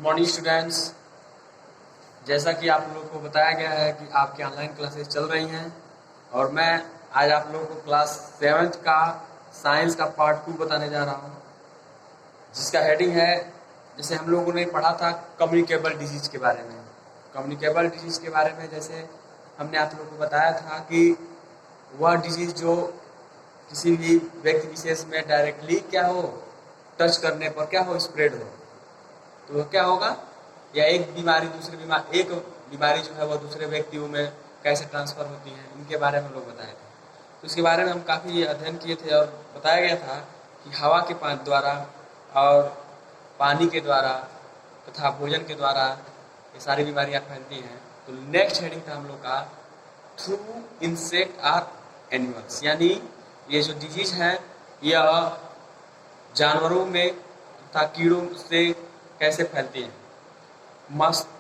Morning students, जैसा कि आप लोगों को बताया गया है कि आपकी ऑनलाइन क्लासेस चल रही हैं और मैं आज आप लोगों को क्लास 7th का साइंस का पार्ट 2 बताने जा रहा हूं, जिसका हेडिंग है, जैसे हम लोगों ने पढ़ा था कम्युनिकेबल डिजीज के बारे में। कम्युनिकेबल डिजीज के बारे में जैसे हमने आप लोगों को बताया था कि वह डिजीज जो किसी भी व्यक्ति विशेष में डायरेक्टली क्या हो, टच करने पर क्या हो, स्प्रेड हो, तो क्या होगा, या एक बीमारी जो है वह दूसरे व्यक्तियों में कैसे ट्रांसफर होती है, इनके बारे में लोग बताए थे। तो इसके बारे में हम काफ़ी अध्ययन किए थे और बताया गया था कि हवा के द्वारा और पानी के द्वारा तथा भोजन के द्वारा ये सारी बीमारियां फैलती हैं। तो नेक्स्ट हेडिंग था हम लोग का थ्रू इंसेक्ट आर एनिमल्स, यानी ये जो डिजीज है यह जानवरों में तथा कीड़ों से कैसे फैलती है।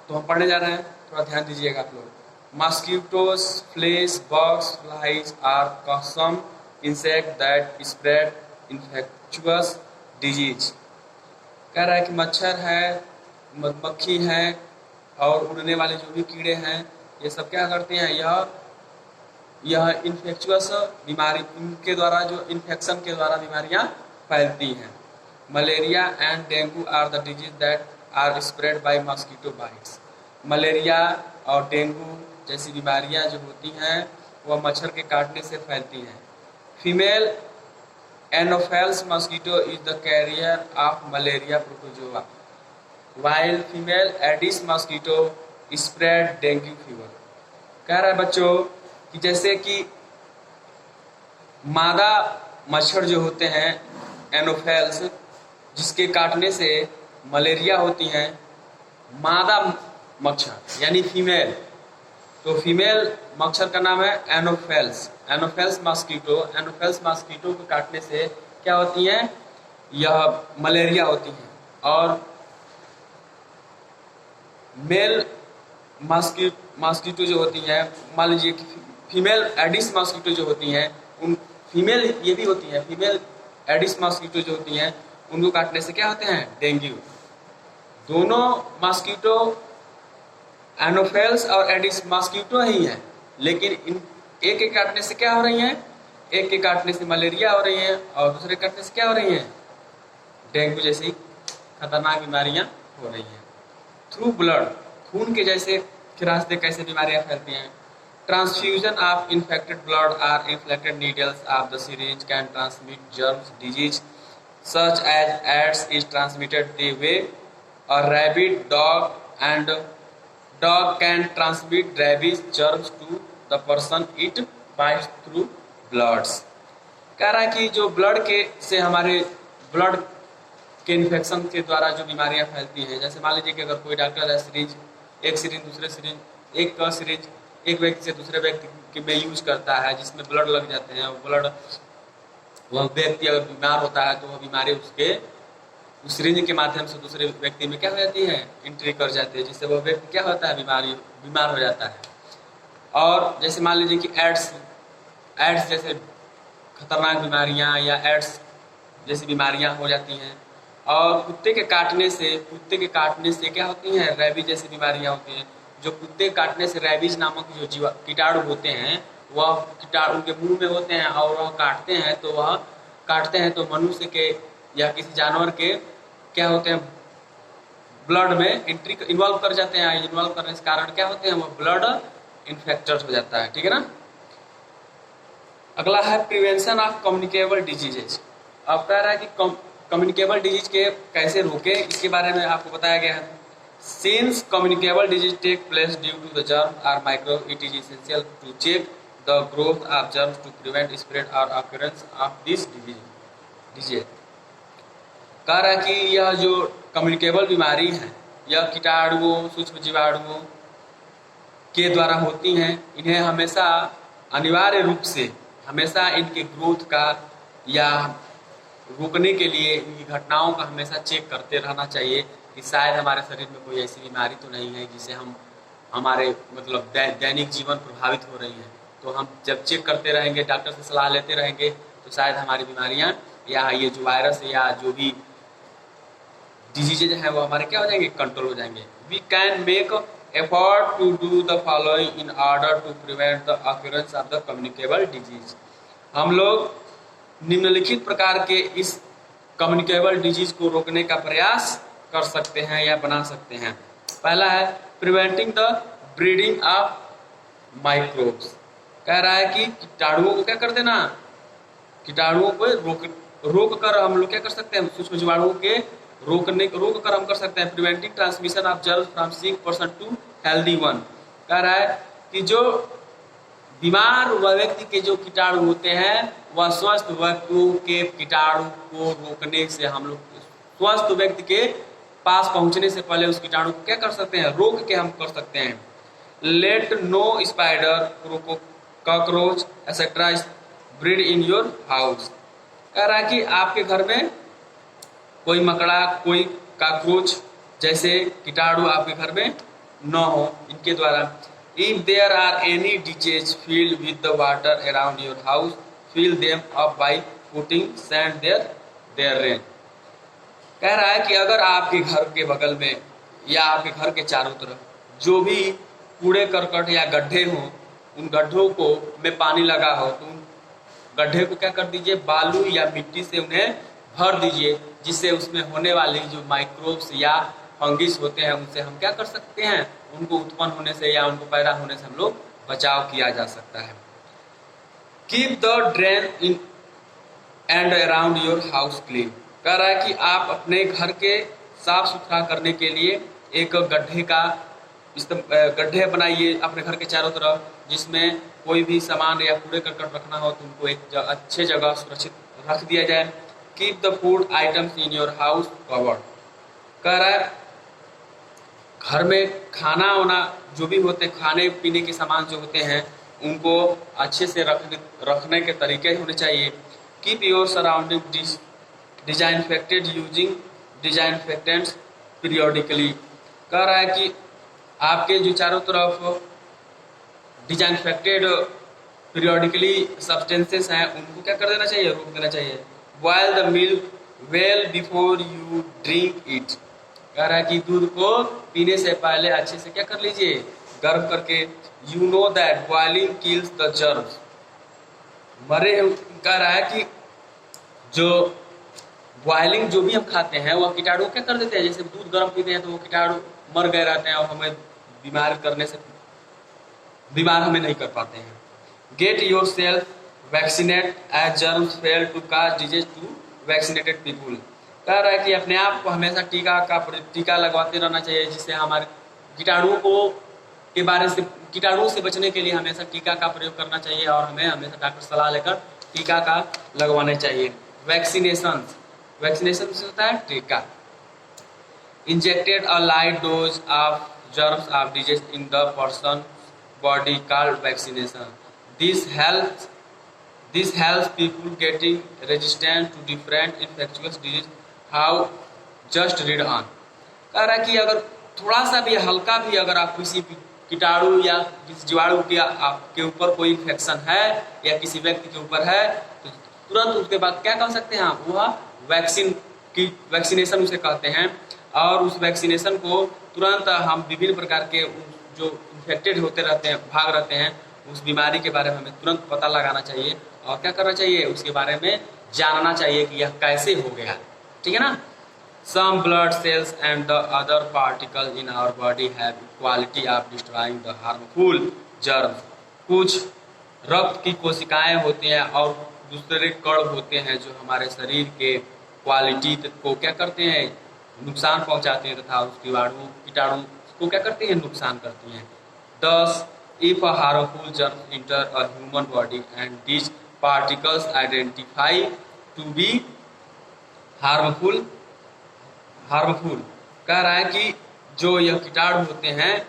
तो हम पढ़ने जा रहे हैं, थोड़ा ध्यान दीजिएगा आप लोग। Mosquitoes, fleas, bugs, flies are some insect that spread infectious disease. कह रहा है कि मच्छर है, मधुमक्खी है और उड़ने वाले जो भी कीड़े हैं, ये सब क्या करते हैं, यह इन्फेक्शुअस बीमारी, इनके द्वारा जो इन्फेक्शन के द्वारा बीमारियां फैलती हैं। Malaria and dengue are the disease that are spread by mosquito bites. Malaria और डेंगू जैसी बीमारियां जो होती हैं वह मच्छर के काटने से फैलती हैं। Female Anopheles mosquito is the carrier of malaria protozoa, while female Aedes mosquito spread dengue fever. कह रहा है बच्चों कि जैसे कि मादा मच्छर जो होते हैं एनोफेल्स, जिसके काटने से मलेरिया होती हैं, मादा मच्छर यानी फीमेल, तो फीमेल मच्छर का नाम है एनोफेल्स मॉस्किटो को काटने से क्या होती हैं, यह मलेरिया होती है। और मेल मॉस्किटो जो होती हैं, मान लीजिए कि फीमेल एडिस मॉस्किटो जो होती हैं, उन फीमेल ये भी होती हैं, फीमेल एडिस मॉस्किटो जो होती हैं उनको काटने से क्या होते हैं, डेंगू। दोनों मॉस्किटो एनोफेल्स और एडिस मॉस्किटो ही हैं, लेकिन इन एक के काटने से क्या हो रही हैं, एक के काटने से मलेरिया हो रही है और दूसरे काटने से क्या हो रही है, डेंगू जैसी खतरनाक बीमारियां हो रही हैं। थ्रू ब्लड, खून के जैसे के रास्ते कैसे बीमारियां फैलती हैं। ट्रांसफ्यूजन ऑफ इन्फेक्टेड ब्लड और inflicted needles of the syringe can transmit germs disease such as AIDS is transmitted the way a rabid dog can transmit rabies germs to the person it bites through bloods। कह रहा है कि जो blood के से हमारे blood के infection के द्वारा जो बीमारियां फैलती हैं, जैसे मान लीजिए कि अगर कोई डॉक्टर है, एक व्यक्ति से दूसरे व्यक्ति में यूज करता है जिसमें ब्लड लग जाते हैं, वह व्यक्ति अगर बीमार होता है तो वह बीमारी उसके उस सिरिंज के माध्यम से दूसरे व्यक्ति में क्या हो जाती है, एंट्री कर जाती है, जिससे वह व्यक्ति क्या होता है, बीमार हो जाता है। और जैसे मान लीजिए कि एड्स जैसे खतरनाक बीमारियां या एड्स जैसी बीमारियां हो जाती हैं। और कुत्ते के काटने से क्या होती हैं, रैबीज जैसी बीमारियां होती हैं। जो कुत्ते काटने से रैबीज नामक जो कीटाणु होते हैं, वह कीटाणु उनके मुंह में होते हैं और वह काटते हैं तो मनुष्य के या किसी जानवर के क्या होते हैं, ब्लड में इन्वॉल्व कर जाते हैं। इन्वॉल्व करने के कारण क्या होते हैं, वह ब्लड इन्फेक्टेड हो जाता है, ठीक है ना। अगला है प्रिवेंशन ऑफ कम्युनिकेबल डिजीजेज। अब कह रहा है कि कम्युनिकेबल डिजीज के कैसे रोके, इसके बारे में आपको बताया गया है। Since communicable disease take place due to the germ or micro, it is essential to check the growth of germs to prevent spread or occurrence of this disease। कह रहा है कि यह जो कम्युनिकेबल बीमारी है, यह कीटाणुओं, सूक्ष्म जीवाणुओं के द्वारा होती हैं। इन्हें हमेशा अनिवार्य रूप से हमेशा इनके ग्रोथ का या रोकने के लिए इनकी घटनाओं का हमेशा चेक करते रहना चाहिए कि शायद हमारे शरीर में कोई ऐसी बीमारी तो नहीं है जिससे हमारे मतलब दैनिक जीवन प्रभावित हो रही है। तो हम जब चेक करते रहेंगे, डॉक्टर से सलाह लेते रहेंगे, तो शायद हमारी बीमारियां या ये जो वायरस या जो भी डिजीजेज हैं वो हमारे क्या हो जाएंगे, कंट्रोल हो जाएंगे। We can make effort to do the following in order to prevent the occurrence of the communicable disease. हम लोग निम्नलिखित प्रकार के इस कम्युनिकेबल डिजीज को रोकने का प्रयास कर सकते हैं या बना सकते हैं। पहला है preventing the breeding of microbes. कह रहा है कि कीटाणुओं को क्या कर देना, कीटाणुओं को रोक कर हम लोग क्या कर सकते हैं, सूक्ष्म जीवाणुओं के रोक कर हम कर सकते हैं preventing transmission of germs from sick person to healthy one. कह रहा है कि जो बीमार व्यक्ति के जो कीटाणु होते हैं वह स्वस्थ व्यक्तियों के कीटाणु को रोकने से हम लोग स्वस्थ व्यक्ति के पास पहुंचने से पहले उस कीटाणु को क्या कर सकते हैं, रोक के हम कर सकते हैं। Let no spider, cockroach etcetera breed in your house. कह रहा है कि आपके घर में कोई मकड़ा, कोई कॉकरोच जैसे कीटाणु आपके घर में न हो इनके द्वारा। If there are any ditches filled with the water around your house, fill them up by putting sand there rain। कह रहा है कि अगर आपके घर के बगल में या आपके घर के चारों तरफ जो भी कूड़े करकट या गड्ढे हों, उन गड्ढों को में पानी लगा हो तो उन गड्ढे को क्या कर दीजिए, बालू या मिट्टी से उन्हें भर दीजिए, जिससे उसमें होने वाली जो माइक्रोब्स या फंगिस होते हैं उनसे हम क्या कर सकते हैं, उनको उत्पन्न होने से या उनको पैदा होने से हम लोग बचाव किया जा सकता है। Keep the drain in and around your house clean. कह रहा है कि आप अपने घर के साफ सुथरा करने के लिए एक गड्ढे बनाइए अपने घर के चारों तरफ, जिसमें कोई भी सामान या कूड़े करकट रखना हो तो उनको एक अच्छे जगह सुरक्षित रख दिया जाए। Keep the food items in your house covered. कह रहा है घर में खाना वाना जो भी होते हैं, खाने पीने के सामान जो होते हैं उनको अच्छे से रखने के तरीके होने चाहिए। Keep your surrounding disinfected using disinfectants periodically. कह रहा है कि आपके जो चारों तरफ डिजाइनफेक्टेड पीरियोडिकली सब्सटेंसेस हैं उनको क्या कर देना चाहिए, रोक देना चाहिए। Boil the milk well before you drink it. कह रहा है कि दूध को पीने से पहले अच्छे से क्या कर लीजिए, गर्म करके। You know that boiling kills the germs. कह रहा है कि जो बॉइलिंग जो भी हम खाते हैं वह कीटाणु क्या कर देते हैं, जैसे दूध गर्म पीते हैं तो वो कीटाणु मर गए रहते हैं और हमें बीमार हमें नहीं कर पाते हैं। Get yourself vaccinate as germs fail to cause disease to vaccinated people. कह रहा है कि अपने आप को हमेशा टीका लगवाते रहना चाहिए, जिससे हमारे कीटाणुओं से बचने के लिए हमेशा टीका का प्रयोग करना चाहिए और हमें हमेशा डॉक्टर सलाह लेकर टीका का लगवाने चाहिए। वैक्सीनेशन से होता है टीका। Injected a light dose of germs of disease in the person body called vaccination. This helps people getting resistant to different infectious disease. How just read on. कह रहा है कि अगर थोड़ा सा भी हल्का भी अगर आप किसी कीटाणु या किसी जीवाणु के आपके ऊपर कोई इन्फेक्शन है या किसी व्यक्ति के ऊपर है तो तुरंत उसके बाद क्या कर सकते हैं आप, वह वैक्सीनेशन उसे कहते हैं। और उस वैक्सीनेशन को तुरंत हम विभिन्न प्रकार के जो इन्फेक्टेड होते रहते हैं, भाग रहते हैं, उस बीमारी के बारे में हमें तुरंत पता लगाना चाहिए और क्या करना चाहिए, उसके बारे में जानना चाहिए कि यह कैसे हो गया। ठीक है ना। Some blood cells and the other particles in our body have quality of destroying the harmful germs। कुछ रक्त की कोशिकाएं होती हैं और दूसरे कण होते हैं जो हमारे शरीर के क्वालिटी को क्या करते हैं, नुकसान पहुंचाते हैं तथा उस कीटाणु को क्या करते हैं, नुकसान करती हैं। Thus, if a harmful germ enter a human body and these particles identify to be harmful। कह रहा है कि जो यह कीटाणु होते हैं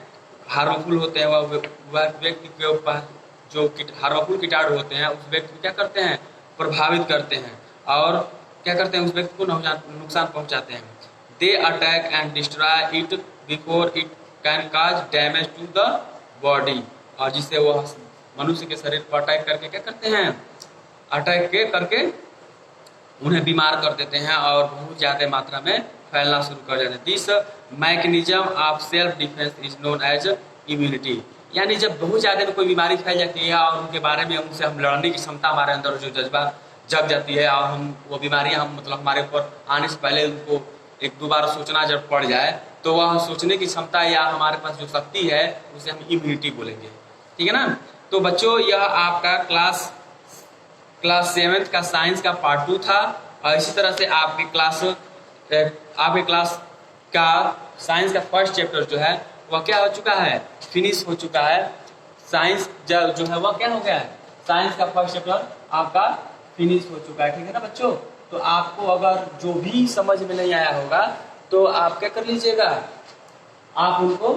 हार्मफुल होते हैं, वह व्यक्ति के ऊपर जो हार्मफुल कीटाणु होते हैं उस व्यक्ति को क्या करते हैं, प्रभावित करते हैं और क्या करते हैं, उस व्यक्ति को नुकसान पहुंचाते हैं। They attack and destroy it before it can cause damage to the body. और जिससे वह मनुष्य के शरीर पर अटैक करके क्या करते हैं, अटैक करके उन्हें बीमार कर देते हैं और बहुत ज़्यादा मात्रा में फैलना शुरू कर जाते हैं। This mechanism of self defence is known as immunity. यानी जब बहुत ज़्यादा कोई बीमारी फैल जाती है और उनके बारे में उनसे हम लड़ने की क्षमता हमारे अंदर जो जज्बा जग जाती है और हम वो बीमारियां हम मतलब हमारे ऊपर आने से पहले उनको एक दो बार सोचना जब पड़ जाए तो वह सोचने की क्षमता या हमारे पास जो शक्ति है उसे हम इम्यूनिटी बोलेंगे। ठीक है ना। तो बच्चों यह आपका क्लास 7th का साइंस का पार्ट 2 था और इसी तरह से आपके क्लास का साइंस का फर्स्ट चैप्टर जो है वह क्या हो चुका है, फिनिश हो चुका है। साइंस जो है वह क्या हो गया है, साइंस का फर्स्ट चैप्टर आपका फिनिश हो चुका है। ठीक है ना बच्चों। तो आपको अगर जो भी समझ में नहीं आया होगा तो आप क्या कर लीजिएगा, आप उनको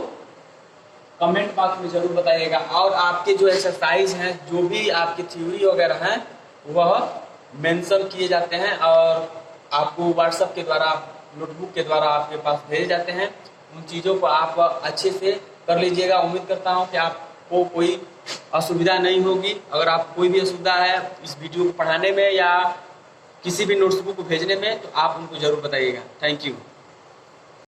कमेंट बॉक्स में जरूर बताइएगा और आपके जो एक्सरसाइज हैं जो भी आपकी थ्योरी वगैरह हैं वह मेंशन किए जाते हैं और आपको व्हाट्सएप के द्वारा नोटबुक के द्वारा आपके पास भेजे जाते हैं। उन चीज़ों को आप अच्छे से कर लीजिएगा। उम्मीद करता हूं कि आपको कोई असुविधा नहीं होगी। अगर आपको कोई भी असुविधा है इस वीडियो को पढ़ाने में या किसी भी नोटबुक को भेजने में तो आप उनको जरूर बताइएगा। Thank you.